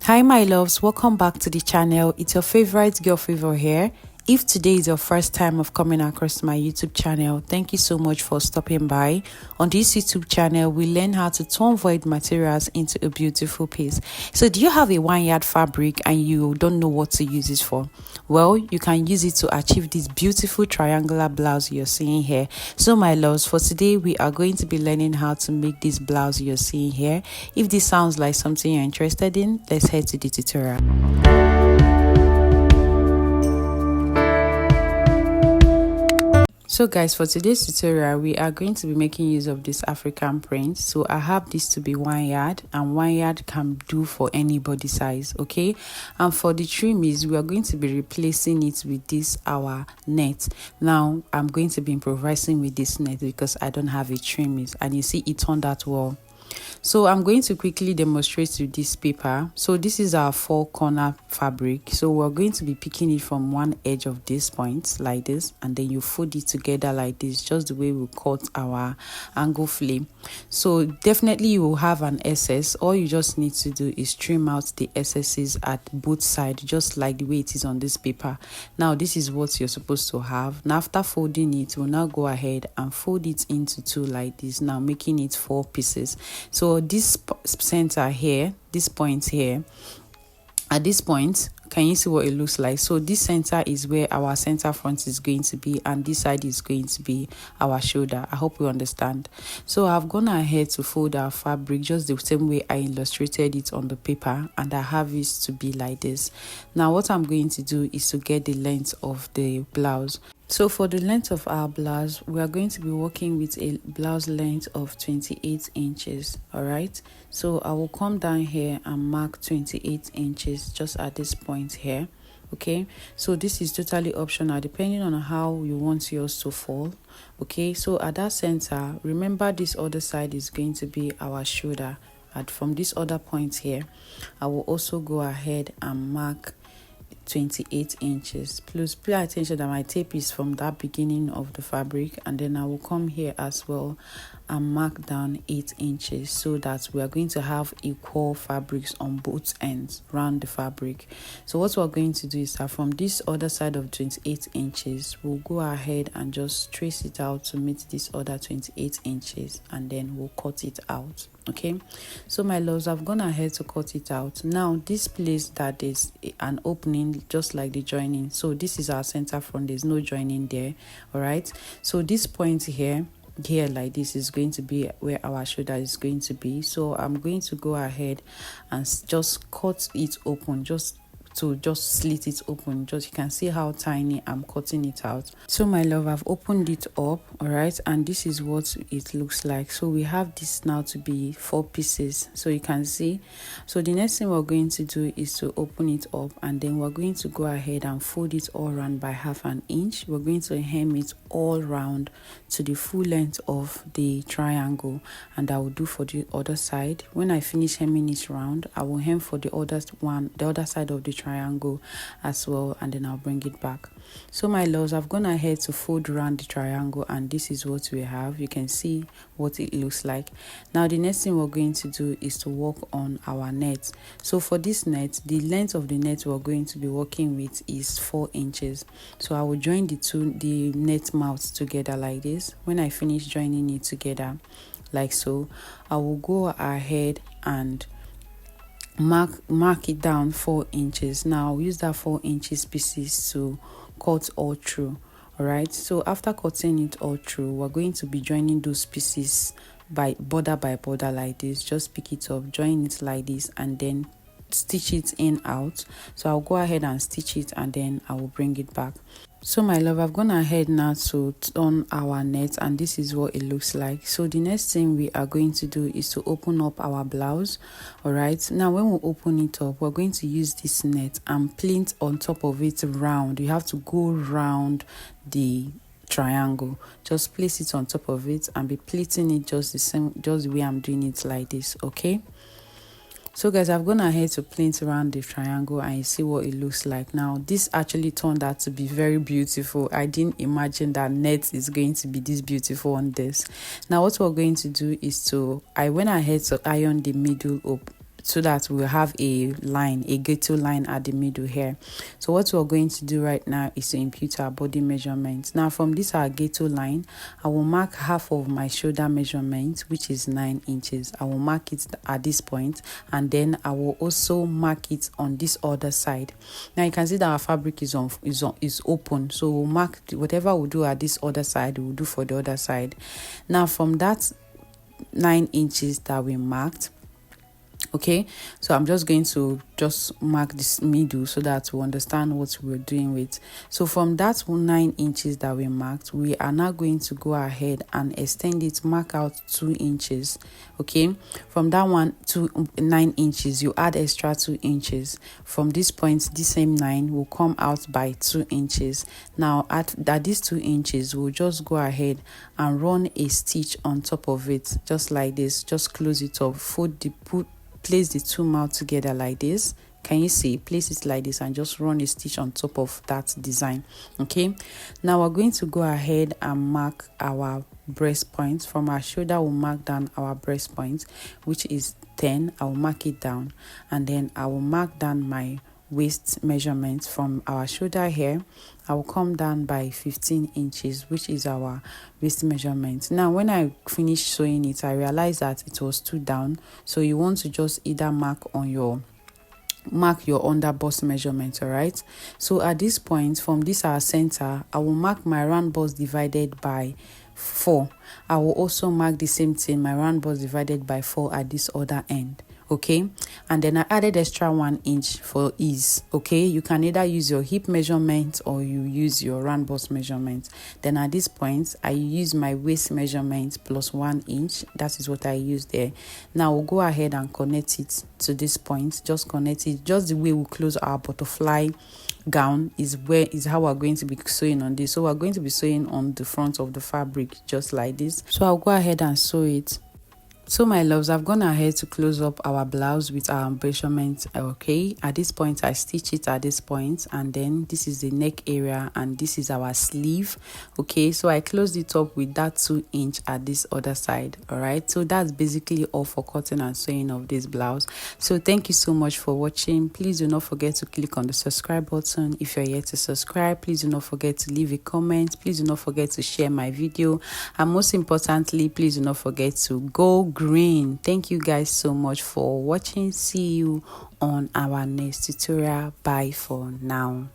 Hi my loves, welcome back to the channel. It's your favorite girl Favor here. If today is your first time of coming across my YouTube channel, thank you so much for stopping by. On this YouTube channel, we learn how to turn void materials into a beautiful piece. So do you have a 1-yard fabric and you don't know what to use it for? Well, you can use it to achieve this beautiful triangular blouse you're seeing here. So my loves, for today, we are going to be learning how to make this blouse you're seeing here. If this sounds like something you're interested in, let's head to the tutorial. So guys, for today's tutorial, we are going to be making use of this African print. So I have this to be 1 yard, and 1 yard can do for any body size, okay? And for the trimmies, we are going to be replacing it with this our net. Now I'm going to be improvising with this net because I don't have a trimmies, and you see it turned out well. So I'm going to quickly demonstrate with this paper. So this is our 4-corner fabric. So we're going to be picking it from one edge of this point like this, and then you fold it together like this, just the way we cut our angle flame. So definitely you will have an excess. All you just need to do is trim out the excesses at both sides, just like the way it is on this paper. Now this is what you're supposed to have. Now after folding it, we'll now go ahead and fold it into 2 like this, now making it 4 pieces. So this center here, this point here, at this point, can you see what it looks like? So this center is where our center front is going to be, and this side is going to be our shoulder. I hope you understand. So I've gone ahead to fold our fabric just the same way I illustrated it on the paper, and I have it to be like this. Now what I'm going to do is to get the length of the blouse. So for the length of our blouse, we are going to be working with a blouse length of 28 inches. All right, so I will come down here and mark 28 inches just at this point here. Okay, so this is totally optional depending on how you want yours to fall. Okay, so at that center, remember this other side is going to be our shoulder. And from this other point here, I will also go ahead and mark 28 inches. Please pay attention that my tape is from that beginning of the fabric, and then I will come here as well and mark down 8 inches, so that we are going to have equal fabrics on both ends around the fabric. So what we're going to do is that from this other side of 28 inches, we'll go ahead and just trace it out to meet this other 28 inches, and then we'll cut it out. Okay, so my loves, I've gone ahead to cut it out. Now this place that is an opening just like the joining, so this is our center front, there's no joining there. All right, so this point here like this is going to be where our shoulder is going to be. So I'm going to go ahead and just cut it open, just slit it open. Just you can see how tiny I'm cutting it out. So my love, I've opened it up, all right, and this is what it looks like. So we have this now to be 4 pieces, so you can see. So the next thing we're going to do is to open it up, and then we're going to go ahead and fold it all around by 1/2 inch. We're going to hem it all round to the full length of the triangle, and I will do for the other side. When I finish hemming it round, I will hem for the other side of the triangle as well, and then I'll bring it back. So my loves, I've gone ahead to fold around the triangle, and this is what we have. You can see what it looks like. Now the next thing we're going to do is to work on our net. So for this net, the length of the net we're going to be working with is 4 inches. So I will join the net mouths together like this. When I finish joining it together like so, I will go ahead and mark it down 4 inches. Now I'll use that 4 inches pieces to cut all through. All right, so after cutting it all through, we're going to be joining those pieces by border like this. Just pick it up, join it like this, and then stitch it in out. So I'll go ahead and stitch it, and then I will bring it back. So my love, I've gone ahead now to turn our net, and this is what it looks like. So the next thing we are going to do is to open up our blouse. All right, now when we open it up, we're going to use this net and plait on top of it round. You have to go round the triangle, just place it on top of it and be plaiting it just the way I'm doing it like this. Okay, So guys, I've gone ahead to plait around the triangle and you see what it looks like. Now this actually turned out to be very beautiful. I didn't imagine that net is going to be this beautiful on this. Now what we're going to do is I went ahead to iron the middle up so that we'll have a line, a ghetto line at the middle here. So what we're going to do right now is to impute our body measurement. Now from this our ghetto line, I will mark half of my shoulder measurement, which is 9 inches. I will mark it at this point, and then I will also mark it on this other side. Now you can see that our fabric is open, so we'll mark whatever we do at this other side, we'll do for the other side. Now from that 9 inches that we marked, okay, so I'm just going to mark this middle so that we understand what we're doing with. So from that 9 inches that we marked, we are now going to go ahead and extend it, mark out 2 inches. Okay, from that one to 9 inches, you add extra 2 inches. From this point, this same 9 will come out by 2 inches. Now at these 2 inches, we'll just go ahead and run a stitch on top of it, just like this. Just close it up, place the two mouths together like this. Can you see? Place it like this and just run a stitch on top of that design. Okay, now we're going to go ahead and mark our breast point. From our shoulder, we'll mark down our breast point, which is 10. I will mark it down, and then I will mark down my waist measurement. From our shoulder here, I will come down by 15 inches, which is our waist measurement. Now when I finished sewing it, I realized that it was too down, so you want to just either mark your under bust measurement. All right, so at this point, from this our center, I will mark my round bust divided by 4. I will also mark the same thing, my round bust divided by 4 at this other end. Okay, and then I added extra 1 inch for ease. Okay, you can either use your hip measurement or you use your round bust measurement. Then at this point, I use my waist measurement plus 1 inch. That is what I use there. Now we'll go ahead and connect it to this point. Just connect it, just the way we close our butterfly gown is how we're going to be sewing on this. So we're going to be sewing on the front of the fabric just like this. So I'll go ahead and sew it. So my loves, I've gone ahead to close up our blouse with our embellishment. Okay, at this point I stitch it at this point, and then this is the neck area and this is our sleeve. Okay, so I closed it up with that 2 inch at this other side. All right, so that's basically all for cutting and sewing of this blouse. So thank you so much for watching. Please do not forget to click on the subscribe button if you're yet to subscribe. Please do not forget to leave a comment. Please do not forget to share my video, and most importantly, please do not forget to go green. Thank you guys so much for watching. See you on our next tutorial. Bye for now.